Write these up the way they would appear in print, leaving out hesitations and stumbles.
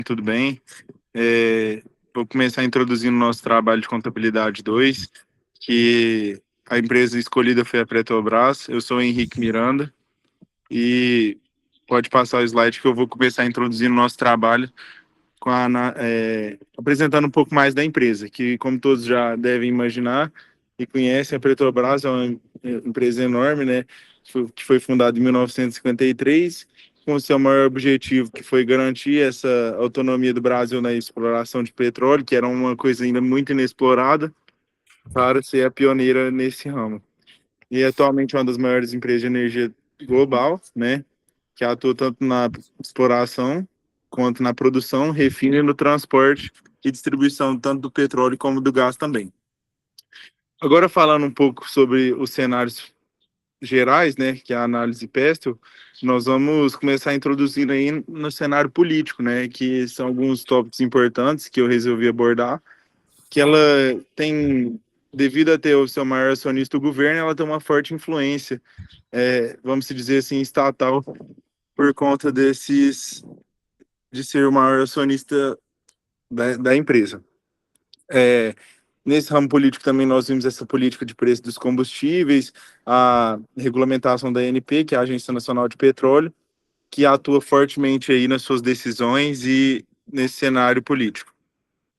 Tudo bem? É, Vou começar introduzindo o nosso trabalho de contabilidade 2, que a empresa escolhida foi a Petrobras. Eu sou o Henrique Miranda e pode passar o slide que eu vou começar introduzindo o nosso trabalho apresentando um pouco mais da empresa, que como todos já devem imaginar e conhecem, a Petrobras é uma empresa enorme, né, que foi fundada em 1953, com o seu maior objetivo, que foi garantir essa autonomia do Brasil na exploração de petróleo, que era uma coisa ainda muito inexplorada, para ser a pioneira nesse ramo. E atualmente é uma das maiores empresas de energia global, né, que atua tanto na exploração quanto na produção, refino e no transporte e distribuição tanto do petróleo como do gás também. Agora falando um pouco sobre os cenários gerais, né, que é a análise Pestel, nós vamos começar introduzindo aí no cenário político, né, que são alguns tópicos importantes que eu resolvi abordar, que ela tem, devido a ter o seu maior acionista, o governo, ela tem uma forte influência, vamos dizer assim, estatal, por conta de ser o maior acionista da empresa. É, Nesse ramo político também nós vimos essa política de preço dos combustíveis, a regulamentação da ANP, que é a Agência Nacional de Petróleo, que atua fortemente aí nas suas decisões e nesse cenário político.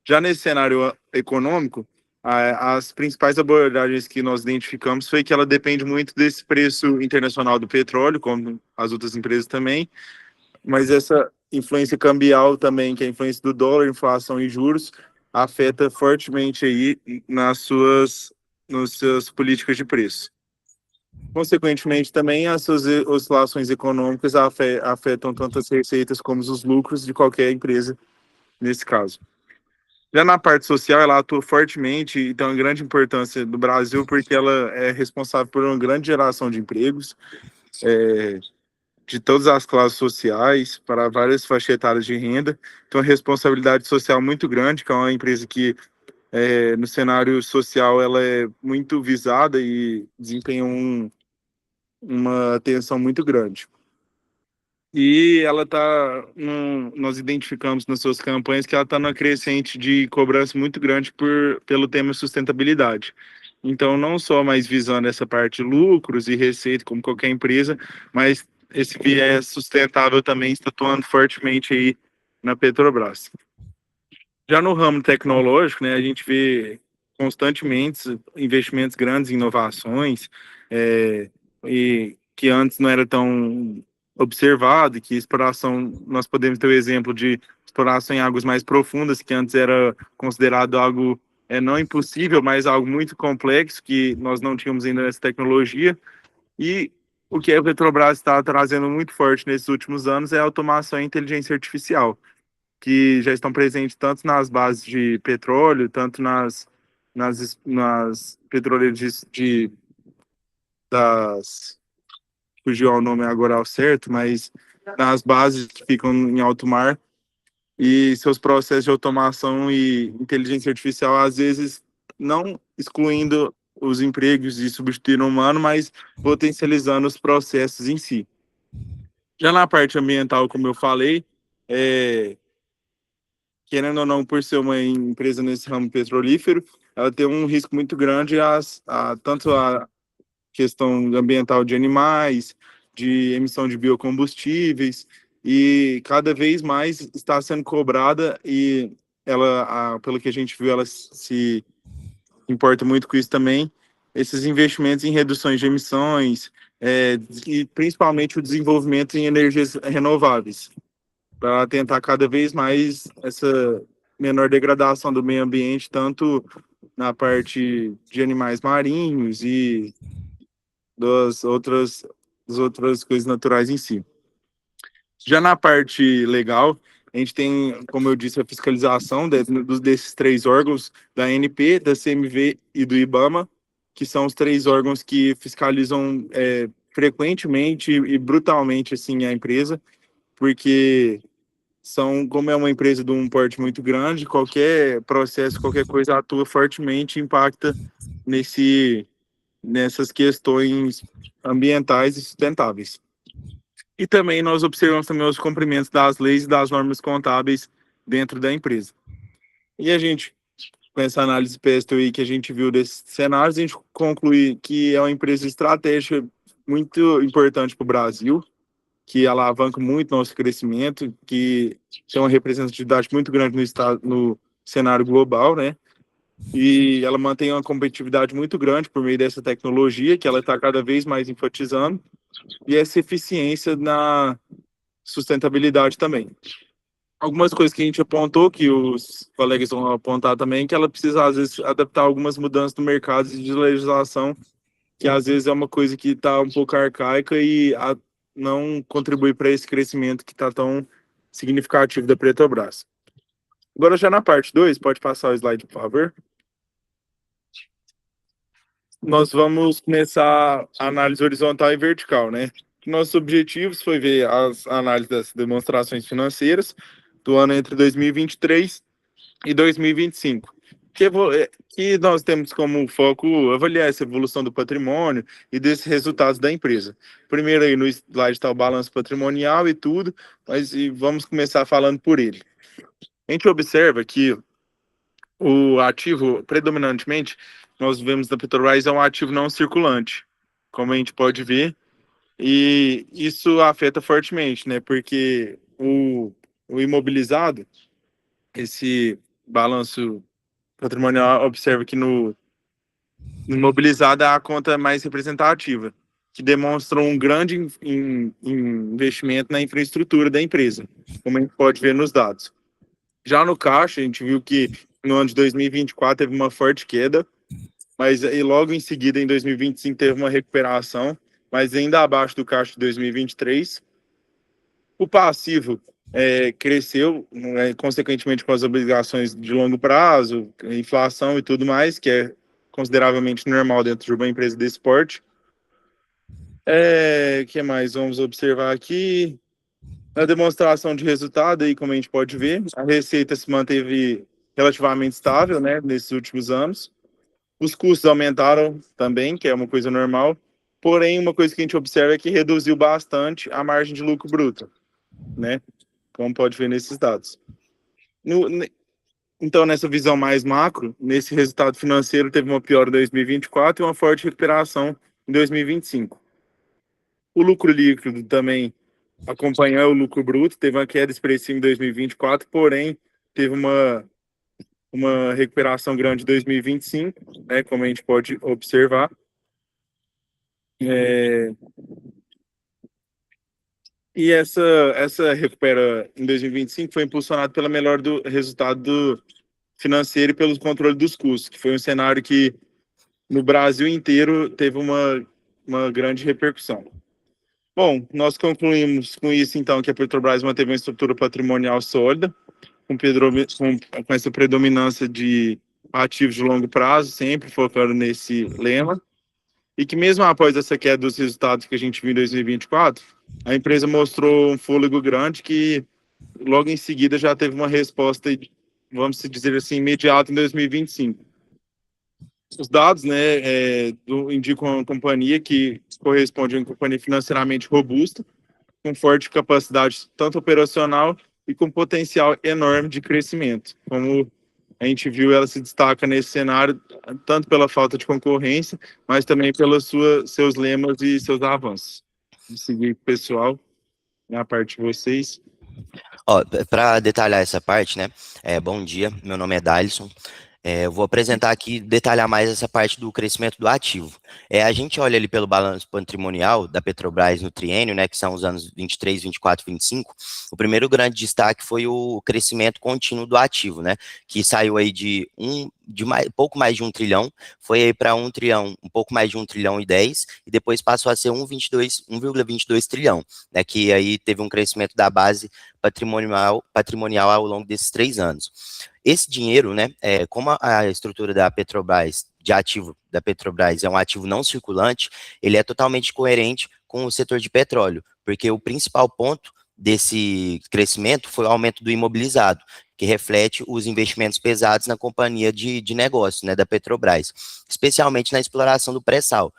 Já nesse cenário econômico, as principais abordagens que nós identificamos foi que ela depende muito desse preço internacional do petróleo, como as outras empresas também, mas essa influência cambial também, que é a influência do dólar, inflação e juros, afeta fortemente aí nas suas políticas de preço. Consequentemente, também as suas oscilações econômicas afetam tanto as receitas como os lucros de qualquer empresa nesse caso. Já na parte social, ela atua fortemente e tem uma grande importância do Brasil, porque ela é responsável por uma grande geração de empregos, de todas as classes sociais, para várias faixas etárias de renda. Então, uma responsabilidade social muito grande, que é uma empresa que, no cenário social, ela é muito visada e desempenha uma atenção muito grande. E ela está, nós identificamos nas suas campanhas que ela está numa crescente de cobrança muito grande pelo tema sustentabilidade. Então, não só mais visando essa parte de lucros e receita, como qualquer empresa, mas esse viés sustentável também está atuando fortemente aí na Petrobras. Já no ramo tecnológico, né, a gente vê constantemente investimentos grandes em inovações, e que antes não era tão observado, que exploração, nós podemos ter o exemplo de exploração em águas mais profundas, que antes era considerado algo não impossível, mas algo muito complexo, que nós não tínhamos ainda essa tecnologia, e o que a Petrobras está trazendo muito forte nesses últimos anos é a automação e inteligência artificial, que já estão presentes tanto nas bases de petróleo, tanto nas petroleiras das fugiu ao nome agora ao certo, mas nas bases que ficam em alto mar, e seus processos de automação e inteligência artificial, às vezes, não excluindo os empregos e substituindo o humano, mas potencializando os processos em si. Já na parte ambiental, como eu falei, querendo ou não, por ser uma empresa nesse ramo petrolífero, ela tem um risco muito grande tanto a questão ambiental de animais, de emissão de biocombustíveis, e cada vez mais está sendo cobrada, e pelo que a gente viu, ela se importa muito com isso também, esses investimentos em reduções de emissões, e principalmente o desenvolvimento em energias renováveis, para tentar cada vez mais essa menor degradação do meio ambiente, tanto na parte de animais marinhos e das outras coisas naturais em si. Já na parte legal, a gente tem, como eu disse, a fiscalização desses três órgãos, da ANP, da CMV e do IBAMA, que são os três órgãos que fiscalizam frequentemente e brutalmente assim, a empresa, porque como é uma empresa de um porte muito grande, qualquer processo, qualquer coisa atua fortemente e impacta nessas questões ambientais e sustentáveis. E também nós observamos também os cumprimentos das leis e das normas contábeis dentro da empresa. E a gente, com essa análise PSTI que a gente viu desses cenários, a gente conclui que é uma empresa estratégica muito importante para o Brasil, que alavanca muito nosso crescimento, que tem uma representatividade muito grande no estado, no cenário global, né? E ela mantém uma competitividade muito grande por meio dessa tecnologia, que ela está cada vez mais enfatizando, e essa eficiência na sustentabilidade também. Algumas coisas que a gente apontou, que os colegas vão apontar também, que ela precisa, às vezes, adaptar algumas mudanças no mercado de legislação, que às vezes é uma coisa que está um pouco arcaica e não contribui para esse crescimento que está tão significativo da Petrobras. Agora, já na parte 2, pode passar o slide, por favor. Nós vamos começar a análise horizontal e vertical, né? Nossos objetivos foi ver as análises das demonstrações financeiras do ano entre 2023 e 2025, que nós temos como foco avaliar essa evolução do patrimônio e desses resultados da empresa. Primeiro aí no slide está o balanço patrimonial e tudo, mas vamos começar falando por ele. A gente observa que o ativo, predominantemente, nós vemos na Petrobras, é um ativo não circulante, como a gente pode ver, e isso afeta fortemente, né? Porque o imobilizado, esse balanço patrimonial, observa que no imobilizado é a conta mais representativa, que demonstra um grande investimento na infraestrutura da empresa, como a gente pode ver nos dados. Já no caixa, a gente viu que no ano de 2024 teve uma forte queda, mas aí logo em seguida, em 2025, teve uma recuperação, mas ainda abaixo do caixa de 2023. O passivo cresceu, consequentemente com as obrigações de longo prazo, inflação e tudo mais, que é consideravelmente normal dentro de uma empresa desse porte. Que mais vamos observar aqui? Na demonstração de resultado, aí, como a gente pode ver, a receita se manteve relativamente estável, né, nesses últimos anos. Os custos aumentaram também, que é uma coisa normal. Porém, uma coisa que a gente observa é que reduziu bastante a margem de lucro bruto, né? Como pode ver nesses dados. Então, nessa visão mais macro, nesse resultado financeiro teve uma piora em 2024 e uma forte recuperação em 2025. O lucro líquido também acompanhou o lucro bruto, teve uma queda expressiva em 2024, porém teve uma recuperação grande em 2025, né, como a gente pode observar. E essa recupera em 2025 foi impulsionada pela melhor do resultado financeiro e pelo controle dos custos, que foi um cenário que no Brasil inteiro teve uma grande repercussão. Bom, nós concluímos com isso, então, que a Petrobras manteve uma estrutura patrimonial sólida, com essa predominância de ativos de longo prazo, sempre focando nesse lema, e que mesmo após essa queda dos resultados que a gente viu em 2024, a empresa mostrou um fôlego grande que logo em seguida já teve uma resposta, vamos dizer assim, imediata em 2025. Os dados, né, indicam uma companhia que corresponde a uma companhia financeiramente robusta, com forte capacidade tanto operacional e com potencial enorme de crescimento. Como a gente viu, ela se destaca nesse cenário tanto pela falta de concorrência, mas também pelos seus lemas e seus avanços. Vamos seguir, pessoal, na parte de vocês. Ó, para detalhar essa parte, né? Bom dia, meu nome é Dalisson. Eu vou apresentar aqui, detalhar mais essa parte do crescimento do ativo. A gente olha ali pelo balanço patrimonial da Petrobras no triênio, né, que são os anos 23, 24, 25, o primeiro grande destaque foi o crescimento contínuo do ativo, né, que saiu aí pouco mais de 1 trilhão, foi aí para 1 trilhão, um pouco mais de 1 trilhão e 10, e depois passou a ser 1,22 trilhão, né, que aí teve um crescimento da base patrimonial ao longo desses 3 anos. Esse dinheiro, né, como a estrutura da Petrobras, de ativo da Petrobras é um ativo não circulante, ele é totalmente coerente com o setor de petróleo, porque o principal ponto desse crescimento foi o aumento do imobilizado, que reflete os investimentos pesados na companhia de negócios, né, da Petrobras, especialmente na exploração do pré-sal,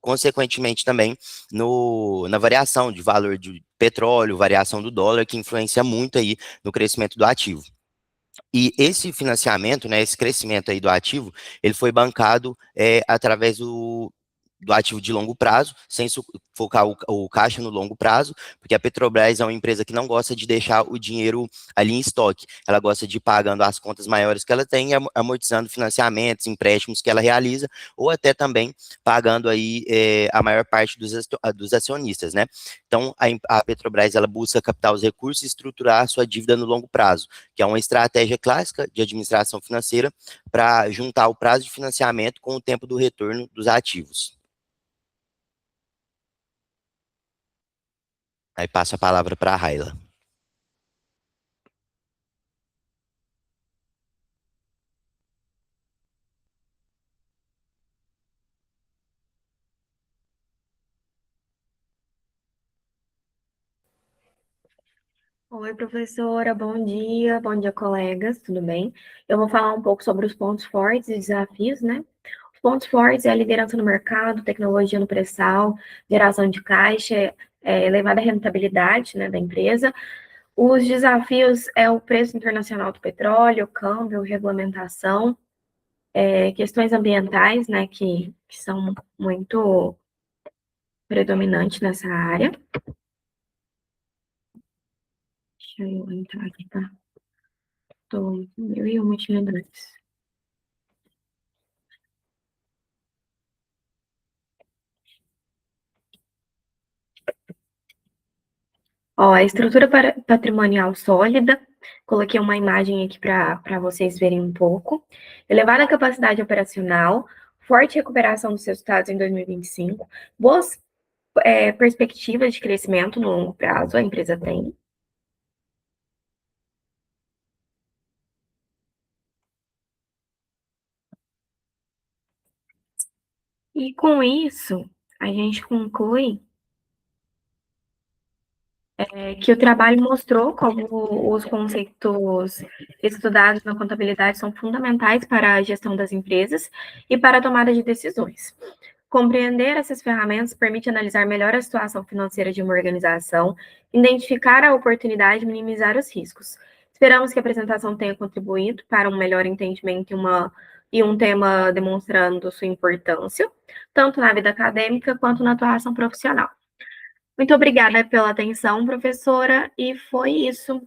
consequentemente também na variação de valor de petróleo, variação do dólar, que influencia muito aí no crescimento do ativo. E esse financiamento, né, esse crescimento aí do ativo, ele foi bancado através do ativo de longo prazo, sem focar o caixa no longo prazo, porque a Petrobras é uma empresa que não gosta de deixar o dinheiro ali em estoque, ela gosta de ir pagando as contas maiores que ela tem, amortizando financiamentos, empréstimos que ela realiza, ou até também pagando aí a maior parte dos acionistas, né? Então, a Petrobras, ela busca captar os recursos e estruturar a sua dívida no longo prazo, que é uma estratégia clássica de administração financeira para juntar o prazo de financiamento com o tempo do retorno dos ativos. Aí passo a palavra para a Raila. Oi, professora, bom dia, colegas, tudo bem? Eu vou falar um pouco sobre os pontos fortes e desafios, né? Os pontos fortes é a liderança no mercado, tecnologia no pré-sal, geração de caixa, elevada rentabilidade, né, da empresa. Os desafios é o preço internacional do petróleo, câmbio, regulamentação, questões ambientais, né, que são muito predominantes nessa área. Deixa eu entrar aqui, tá? Tô 1001 atividades. Ó, a estrutura patrimonial sólida, coloquei uma imagem aqui para vocês verem um pouco. Elevada capacidade operacional, forte recuperação dos resultados em 2025, boas perspectivas de crescimento no longo prazo, a empresa tem. E com isso, a gente conclui que o trabalho mostrou como os conceitos estudados na contabilidade são fundamentais para a gestão das empresas e para a tomada de decisões. Compreender essas ferramentas permite analisar melhor a situação financeira de uma organização, identificar a oportunidade e minimizar os riscos. Esperamos que a apresentação tenha contribuído para um melhor entendimento e um tema demonstrando sua importância, tanto na vida acadêmica quanto na atuação profissional. Muito obrigada pela atenção, professora, e foi isso.